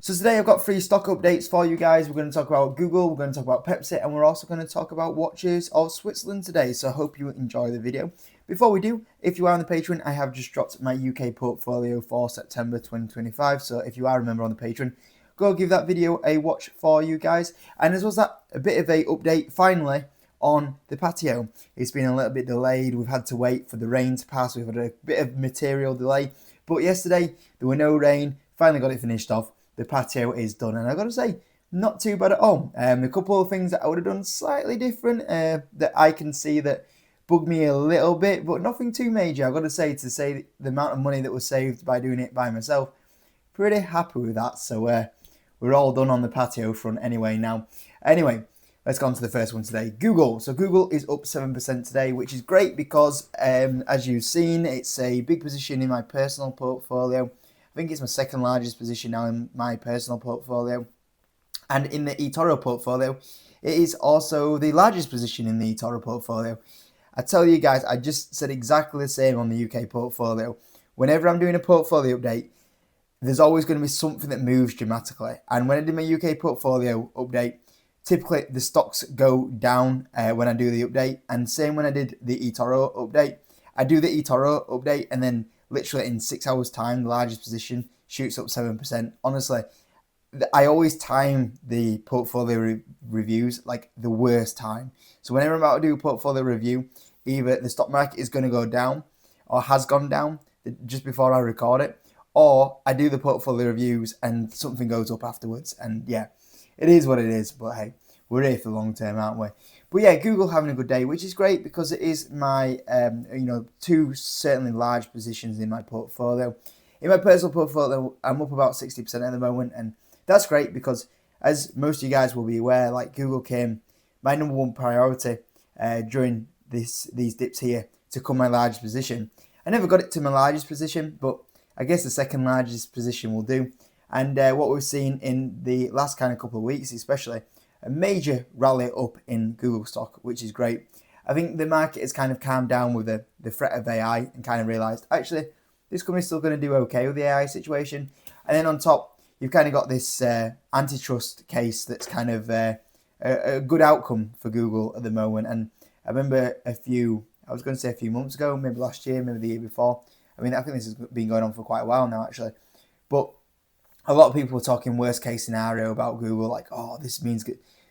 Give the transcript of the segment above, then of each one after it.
So today I've got 3 stock updates for you guys. We're going to talk about Google, we're going to talk about Pepsi, and we're also going to talk about watches of Switzerland today. So I hope you enjoy the video. Before we do, if you are on the Patreon, I have just dropped my UK portfolio for September 2025. So if you are a member on the Patreon, go give that video a watch for you guys. And as well as that, a bit of a update finally on the patio. It's been a little bit delayed. We've had to wait for the rain to pass. We've had a bit of material delay. But yesterday, there were no rain. Finally got it finished off. The patio is done, and I've got to say, not too bad at all. A couple of things that I would have done slightly different that I can see that bug me a little bit, but nothing too major. I've got to say the amount of money that was saved by doing it by myself, pretty happy with that. So we're all done on the patio front anyway now. Anyway, let's go on to the first one today. Google. So Google is up 7% today, which is great because as you've seen, it's a big position in my personal portfolio. I think it's my second largest position now in my personal portfolio. And in the eToro portfolio, it is also the largest position in the eToro portfolio. I tell you guys, I just said exactly the same on the UK portfolio. Whenever I'm doing a portfolio update, there's always going to be something that moves dramatically. And when I do my UK portfolio update, typically the stocks go down when I do the update. And same when I did the eToro update. I do the eToro update and then literally in 6 hours time, the largest position shoots up 7%. Honestly, I always time the portfolio reviews like the worst time. So whenever I'm about to do a portfolio review, either the stock market is going to go down or has gone down just before I record it, or I do the portfolio reviews and something goes up afterwards. And yeah, it is what it is. But hey, we're here for the long term, aren't we? But yeah, Google having a good day, which is great because it is my, two certainly large positions in my portfolio. In my personal portfolio, I'm up about 60% at the moment, and that's great because, as most of you guys will be aware, like Google came my number one priority during these dips here to come my largest position. I never got it to my largest position, but I guess the second largest position will do. And what we've seen in the last kind of couple of weeks, especially, a major rally up in Google stock, which is great. I think the market has kind of calmed down with the threat of AI and kind of realized, actually, this company's still going to do okay with the AI situation. And then on top, you've kind of got this antitrust case that's kind of a good outcome for Google at the moment. And I remember a few months ago, maybe last year, maybe the year before. I mean, I think this has been going on for quite a while now, actually. But a lot of people were talking worst case scenario about Google, like, oh, this means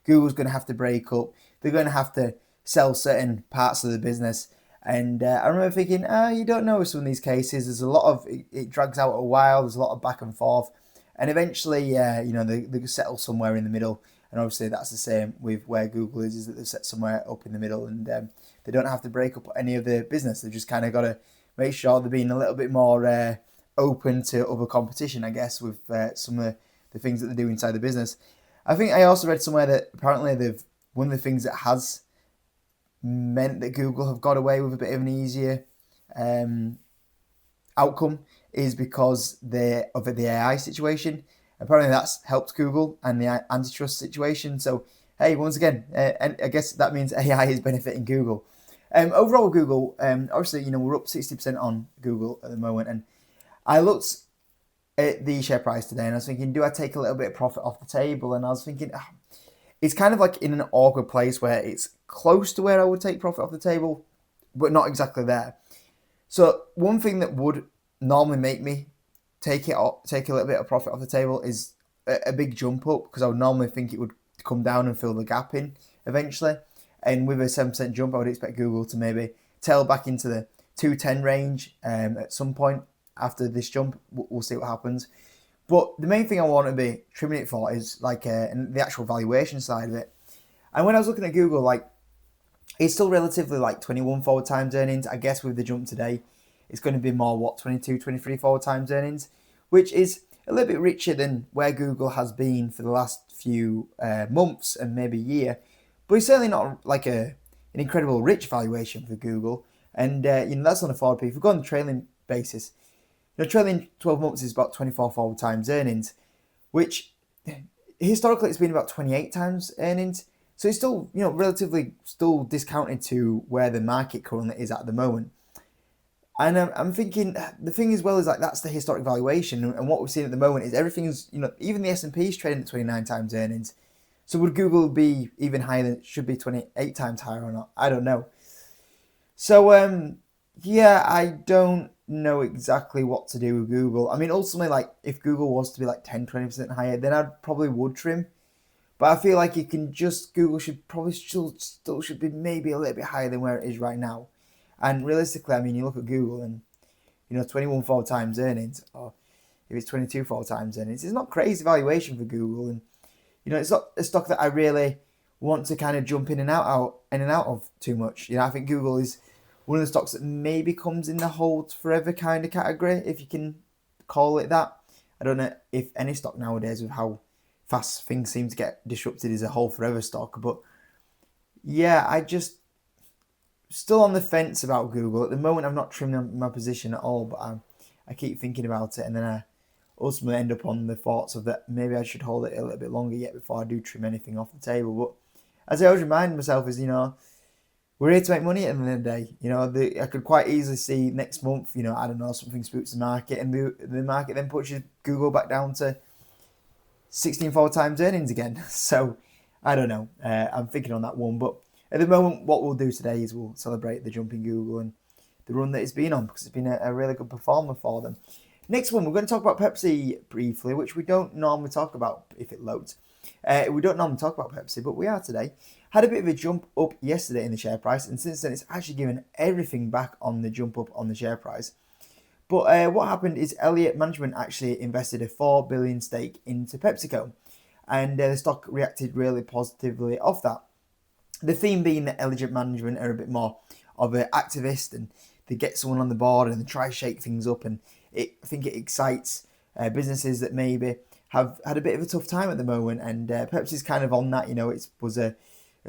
Google's going to have to break up. They're going to have to sell certain parts of the business. And I remember thinking, you don't know some of these cases. There's a lot of, it drags out a while. There's a lot of back and forth. And eventually, they settle somewhere in the middle. And obviously that's the same with where Google is that they're set somewhere up in the middle. And they don't have to break up any of the business. They've just kind of got to make sure they're being a little bit more open to other competition, I guess, with some of the things that they do inside the business. I think I also read somewhere that apparently one of the things that has meant that Google have got away with a bit of an easier outcome is because of the AI situation. Apparently that's helped Google and the antitrust situation. So hey, once again, and I guess that means AI is benefiting Google. Overall, Google, obviously, we're up 60% on Google at the moment, and I looked at the share price today and I was thinking, do I take a little bit of profit off the table? And I was thinking, it's kind of like in an awkward place where it's close to where I would take profit off the table, but not exactly there. So one thing that would normally make me take a little bit of profit off the table is a big jump up, because I would normally think it would come down and fill the gap in eventually. And with a 7% jump, I would expect Google to maybe tail back into the 210 range at some point after this jump. We'll see what happens. But the main thing I want to be trimming it for is like the actual valuation side of it. And when I was looking at Google, like, it's still relatively like 21 forward times earnings. I guess with the jump today, it's going to be more 22, 23 forward times earnings, which is a little bit richer than where Google has been for the last few months and maybe year. But it's certainly not like an incredible rich valuation for Google. And that's on a forward P. If we go on the trailing basis, trailing 12 months is about 24 forward times earnings, which historically it's been about 28 times earnings. So it's still, relatively still discounted to where the market currently is at the moment. And I'm thinking the thing as well is like that's the historic valuation, and what we're seeing at the moment is everything's even the S&P is trading at 29 times earnings. So would Google be even higher than it should be 28 times higher or not? I don't know. So yeah, I don't know exactly what to do with Google. I mean, ultimately, like if Google was to be like 10-20% higher, then I'd probably would trim. But I feel like you can just Google should probably still should be maybe a little bit higher than where it is right now. And realistically, I mean, you look at Google and 21 4 times earnings, or if it's 22 4 times earnings, it's not crazy valuation for Google. And it's not a stock that I really want to kind of jump in and out of too much. I think Google is one of the stocks that maybe comes in the hold forever kind of category, if you can call it that. I don't know if any stock nowadays with how fast things seem to get disrupted is a hold forever stock, but yeah, I just still on the fence about Google. At the moment, I've not trimmed my position at all, but I keep thinking about it, and then I ultimately end up on the thoughts of that maybe I should hold it a little bit longer yet before I do trim anything off the table. But as I always remind myself is, we're here to make money at the end of the day. I could quite easily see next month, I don't know, something spooks the market, and the market then pushes Google back down to 16 4 times earnings again. So I don't know. I'm thinking on that one, but at the moment, what we'll do today is we'll celebrate the jump in Google and the run that it's been on, because it's been a really good performer for them. Next one, we're going to talk about Pepsi briefly, which we don't normally talk about if it loads. We don't normally talk about Pepsi, but we are today. Had a bit of a jump up yesterday in the share price, and since then it's actually given everything back on the jump up on the share price. But what happened is Elliott Management actually invested a $4 billion stake into PepsiCo, and the stock reacted really positively off that. The theme being that Elliott Management are a bit more of an activist, and they get someone on the board and they try to shake things up, and I think it excites businesses that maybe have had a bit of a tough time at the moment, and Pepsi's kind of on that. It was a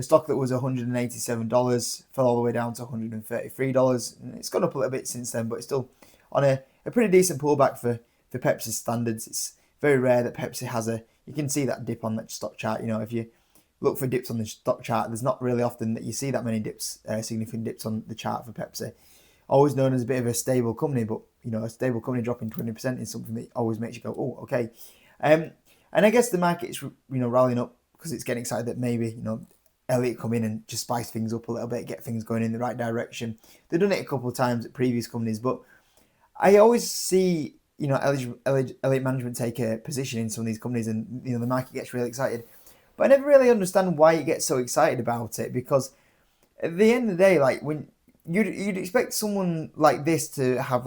stock that was $187, fell all the way down to $133, and it's gone up a little bit since then, but it's still on a pretty decent pullback for Pepsi's standards. It's very rare that Pepsi has you can see that dip on that stock chart. If you look for dips on the stock chart, there's not really often that you see that many dips, significant dips on the chart for Pepsi. Always known as a bit of a stable company, but a stable company dropping 20% is something that always makes you go, oh, okay. And I guess the market's rallying up because it's getting excited that maybe Elliott come in and just spice things up a little bit, get things going in the right direction. They've done it a couple of times at previous companies, but I always see Elliott Management take a position in some of these companies, and the market gets really excited. But I never really understand why you get so excited about it, because at the end of the day, like when you'd expect someone like this to have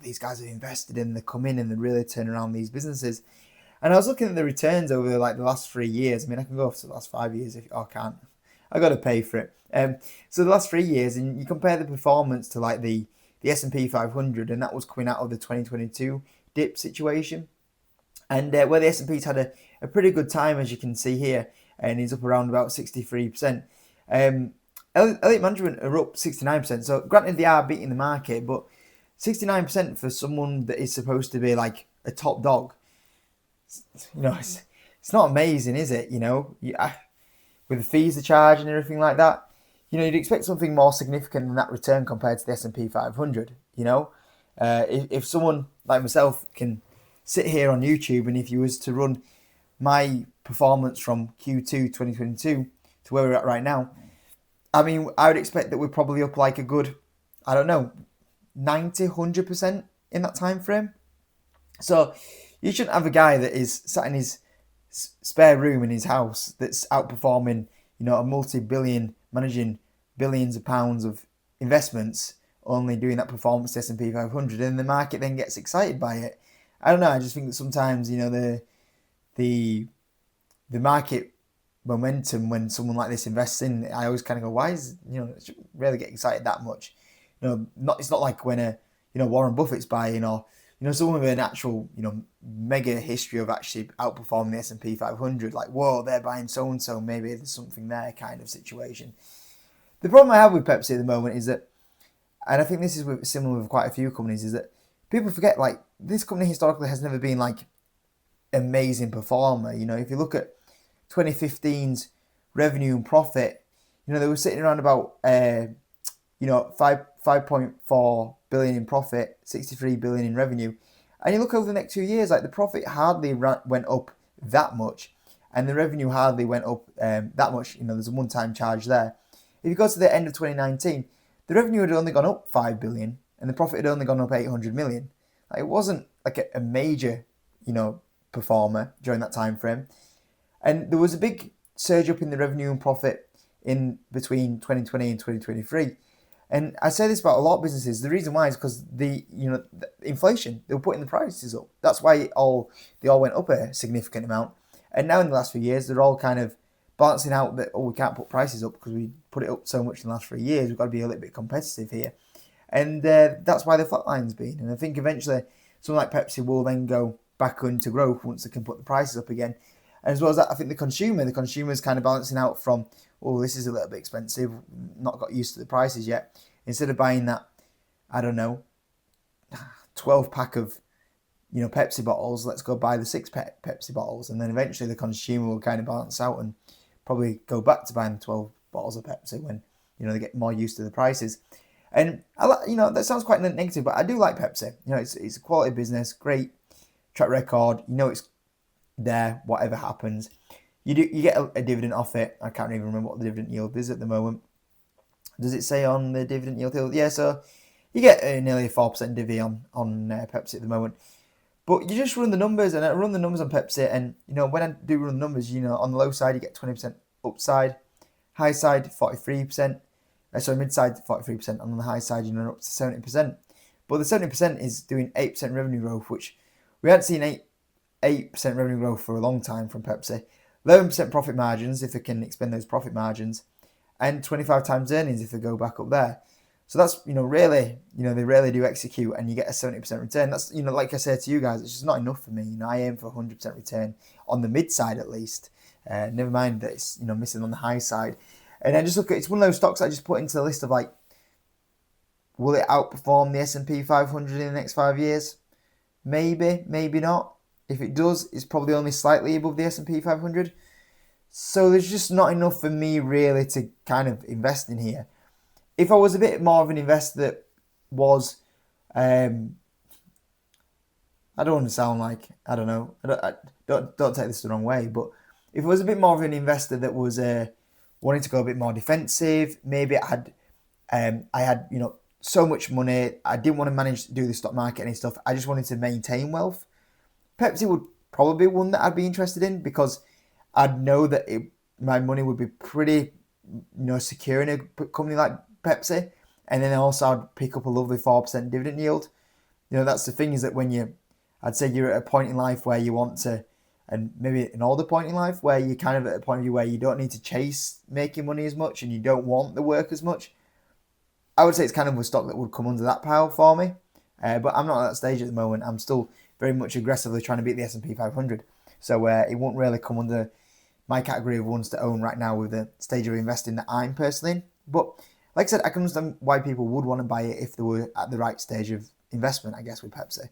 these guys have invested in, they come in and they really turn around these businesses. And I was looking at the returns over the last 3 years. I mean, I can go off to the last 5 years if I can't. I got to pay for it. So the last 3 years, and you compare the performance to the S&P 500, and that was coming out of the 2022 dip situation, and where the S&P's had a pretty good time, as you can see here, and he's up around about 63%. Elliott Management are up 69%. So granted, they are beating the market, but 69% for someone that is supposed to be like a top dog, it's not amazing, is it? With the fees they charge and everything like that, you'd expect something more significant than that return compared to the S&P 500. If someone like myself can sit here on YouTube, and if you was to run my performance from Q2 2022 to where we're at right now, I mean, I would expect that we're probably up like a good, I don't know, 90, 100% in that time frame. So you shouldn't have a guy that is sat in his spare room in his house that's outperforming, a multi-billion, managing billions of pounds of investments, only doing that performance to S&P 500, and the market then gets excited by it. I don't know. I just think that sometimes, the market momentum when someone like this invests in, I always kind of go, why is it should really get excited that much? It's not like when Warren Buffett's buying, or someone with an actual mega history of actually outperforming the S&P 500, like, whoa, they're buying so and so, maybe there's something there kind of situation. The problem I have with Pepsi at the moment is that, and I think this is similar with quite a few companies, is that people forget this company historically has never been amazing performer. If you look at 2015's revenue and profit, they were sitting around about 5.4 billion in profit, 63 billion in revenue. And you look over the next 2 years, like the profit hardly went up that much, and the revenue hardly went up that much. There's a one-time charge there. If you go to the end of 2019, the revenue had only gone up 5 billion, and the profit had only gone up 800 million. Like, it wasn't like a major, performer during that time frame. And there was a big surge up in the revenue and profit in between 2020 and 2023. And I say this about a lot of businesses. The reason why is because the inflation, they were putting the prices up. That's why they all went up a significant amount. And now in the last few years, they're all kind of balancing out that, we can't put prices up because we put it up so much in the last 3 years. We've got to be a little bit competitive here. And that's why the flatline's been. And I think eventually something like Pepsi will then go back into growth once they can put the prices up again. And as well as that, I think the consumer's kind of balancing out from, this is a little bit expensive, not got used to the prices yet. Instead of buying that, 12 pack of, Pepsi bottles, let's go buy the 6 Pepsi bottles. And then eventually the consumer will kind of balance out and probably go back to buying the 12 bottles of Pepsi when, they get more used to the prices. And that sounds quite negative, but I do like Pepsi. It's a quality business, great track record. It's there, whatever happens. You get a dividend off it. I can't even remember what the dividend yield is at the moment. Does it say on the dividend yield? Yeah, so you get nearly a 4% divvy on Pepsi at the moment. But you just run the numbers, and I run the numbers on Pepsi, and when I do run the numbers, on the low side you get 20% upside, high side 43%. Mid side 43%, and on the high side up to 70%. But the 70% is doing 8% revenue growth, which we hadn't seen 8% revenue growth for a long time from Pepsi. 11% profit margins if they can expand those profit margins, and 25 times earnings if they go back up there. So that's, really, they really do execute, and you get a 70% return. That's, like I said to you guys, it's just not enough for me. I aim for 100% return on the mid side at least. Never mind that it's, missing on the high side. And I just look at, it's one of those stocks I just put into the list of like, will it outperform the S&P 500 in the next 5 years? Maybe, maybe not. If it does, it's probably only slightly above the S&P 500. So there's just not enough for me really to kind of invest in here. If I was a bit more of an investor that was, I don't want to sound like, I don't know, don't take this the wrong way, but if I was a bit more of an investor that was wanting to go a bit more defensive, maybe I had so much money, I didn't want to manage to do the stock market and stuff, I just wanted to maintain wealth, Pepsi would probably be one that I'd be interested in, because I'd know that my money would be pretty secure in a company like Pepsi, and then also I'd pick up a lovely 4% dividend yield. That's the thing, is that when I'd say you're at a point in life where you want to, and maybe an older point in life where you're kind of at a point of view where you don't need to chase making money as much and you don't want the work as much, I would say it's kind of a stock that would come under that pile for me. But I'm not at that stage at the moment. I'm still very much aggressively trying to beat the S&P 500. So it won't really come under my category of ones to own right now with the stage of investing that I'm personally in. But like I said, I can understand why people would want to buy it if they were at the right stage of investment, I guess, with Pepsi.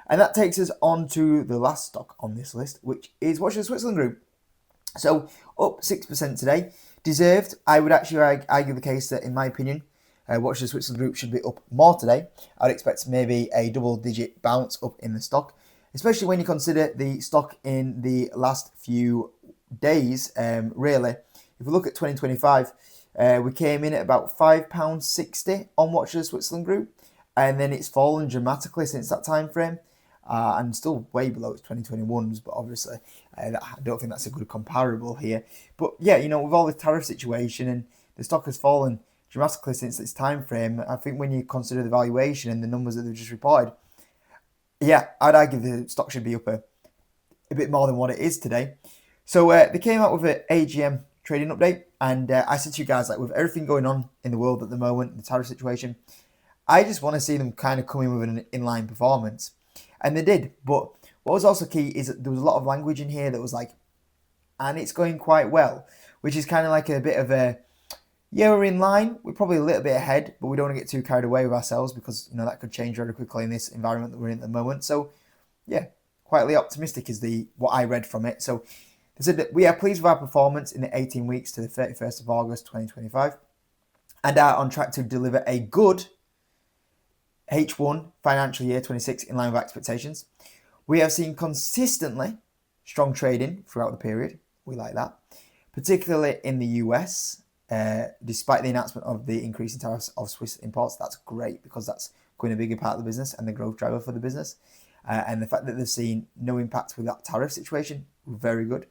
And that takes us on to the last stock on this list, which is Watches of Switzerland Group. So up 6% today. Deserved. I would actually argue the case that, in my opinion, Watches of Switzerland Group should be up more today. I'd expect maybe a double-digit bounce up in the stock, especially when you consider the stock in the last few days. Really, if we look at 2025, we came in at about £5.60 on Watches of Switzerland Group, and then it's fallen dramatically since that time frame. And still way below its 2021s, but obviously I don't think that's a good comparable here. But yeah, with all the tariff situation, and the stock has fallen dramatically since its time frame, I think when you consider the valuation and the numbers that they've just reported, yeah, I'd argue the stock should be up a bit more than what it is today. So they came out with an AGM trading update, and I said to you guys, like, with everything going on in the world at the moment, the tariff situation, I just want to see them kind of come in with an inline performance. And they did. But what was also key is that there was a lot of language in here that was like, and it's going quite well, which is kind of like a bit of a, yeah, we're in line. We're probably a little bit ahead, but we don't want to get too carried away with ourselves, because that could change very quickly in this environment that we're in at the moment. So yeah, quietly optimistic is what I read from it. So they said that we are pleased with our performance in the 18 weeks to the 31st of August 2025, and are on track to deliver a good H1 financial year 26 in line with expectations. We have seen consistently strong trading throughout the period. We like that, particularly in the US. Despite the announcement of the increase in tariffs of Swiss imports, that's great because that's going to be a bigger part of the business and the growth driver for the business. And the fact that they've seen no impact with that tariff situation, very good.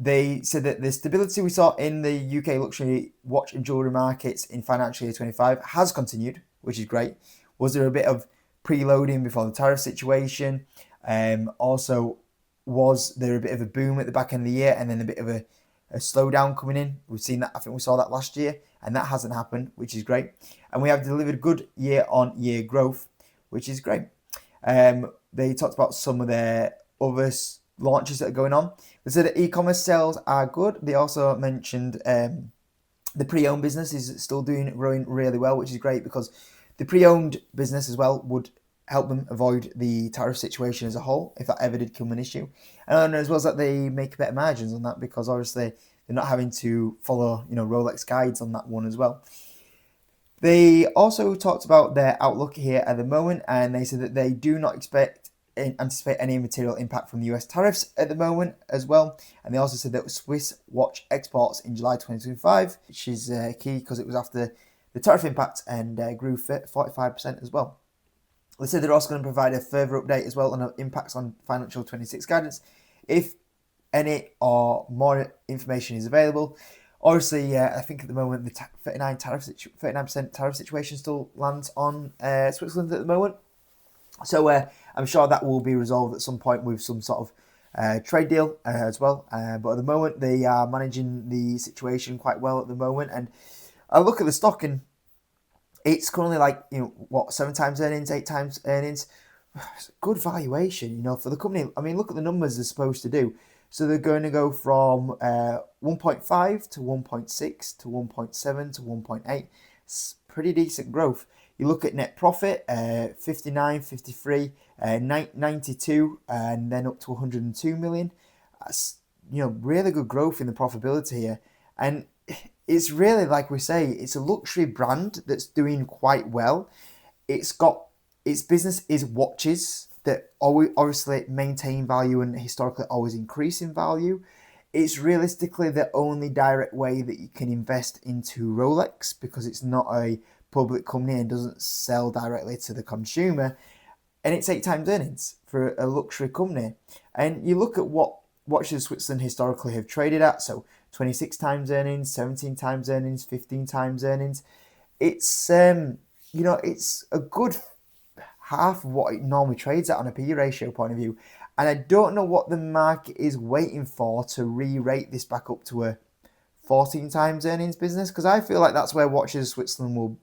They said that the stability we saw in the UK luxury watch and jewellery markets in financial year 25 has continued, which is great. Was there a bit of preloading before the tariff situation? Also, was there a bit of a boom at the back end of the year and then a bit of a slowdown coming in? We've seen that. I think we saw that last year, and that hasn't happened, which is great. And we have delivered good year-on-year growth, which is great. They talked about some of their other launches that are going on. They said that e-commerce sales are good. They also mentioned the pre-owned business is still growing really well, which is great because the pre-owned business as well would help them avoid the tariff situation as a whole if that ever did become an issue. And as well as that, they make better margins on that because obviously they're not having to follow Rolex guides on that one as well. They also talked about their outlook here at the moment, and they said that they do not anticipate any material impact from the US tariffs at the moment as well. And they also said that Swiss watch exports in July 2025, which is key because it was after the tariff impact and grew 45% as well. They said they're also going to provide a further update as well on impacts on financial 26 guidance if any or more information is available. Obviously, I think at the moment the 39% tariff situation still lands on Switzerland at the moment. So I'm sure that will be resolved at some point with some sort of trade deal as well. But at the moment, they are managing the situation quite well at the moment. And I look at the stock and it's currently like, 7 times earnings, 8 times earnings. It's a good valuation, for the company. I mean, look at the numbers they're supposed to do. So they're going to go from 1.5 to 1.6 to 1.7 to 1.8. It's pretty decent growth. You look at net profit, 59, 53, 92, and then up to 102 million. That's, really good growth in the profitability here. And it's really, like we say, it's a luxury brand that's doing quite well. Its business is watches that always obviously maintain value and historically always increase in value. It's realistically the only direct way that you can invest into Rolex because it's not a public company and doesn't sell directly to the consumer. And it's 8 times earnings for a luxury company. And you look at what watches Switzerland historically have traded at. So 26 times earnings, 17 times earnings, 15 times earnings. It's, it's a good half of what it normally trades at on a PE ratio point of view. And I don't know what the market is waiting for to re-rate this back up to a 14 times earnings business, because I feel like that's where Watches Switzerland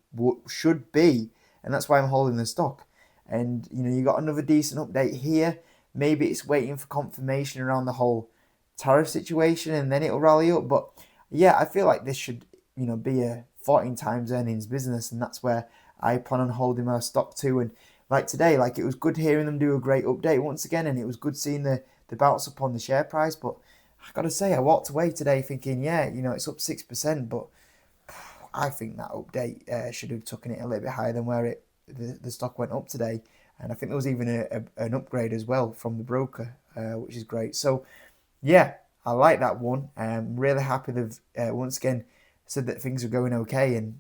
should be, and that's why I'm holding the stock. And you got another decent update here. Maybe it's waiting for confirmation around the whole tariff situation, and then it'll rally up. But yeah, I feel like this should be a 14 times earnings business, and that's where I plan on holding my stock to. And like today, it was good hearing them do a great update once again, and it was good seeing the bounce up on the share price. But I gotta say, I walked away today thinking, it's up 6%, but I think that update should have taken it a little bit higher than where the stock went up today. And I think there was even an upgrade as well from the broker, which is great. So yeah, I like that one. I'm really happy they've once again said that things are going okay, and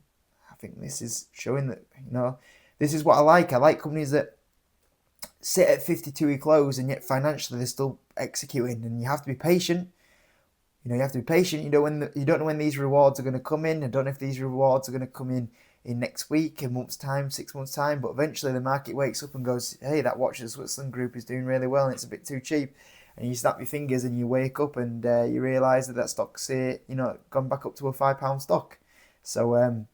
I think this is showing that this is what I like. I like companies that sit at 52-week close and yet financially they're still executing, and you have to be patient. You have to be patient. You don't know when these rewards are going to come in. I don't know if these rewards are going to come in next week, a month's time, 6 months' time. But eventually the market wakes up and goes, hey, that Watches Switzerland group is doing really well and it's a bit too cheap. And you snap your fingers and you wake up and you realise that stock's gone back up to a £5 stock. So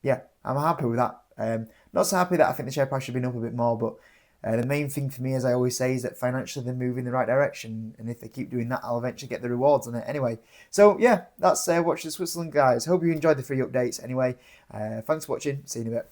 yeah, I'm happy with that. Not so happy that I think the share price should have been up a bit more, but the main thing for me, as I always say, is that financially they're moving in the right direction, and if they keep doing that, I'll eventually get the rewards on it anyway. So yeah, that's Watches Switzerland, guys. Hope you enjoyed the free updates anyway. Thanks for watching. See you in a bit.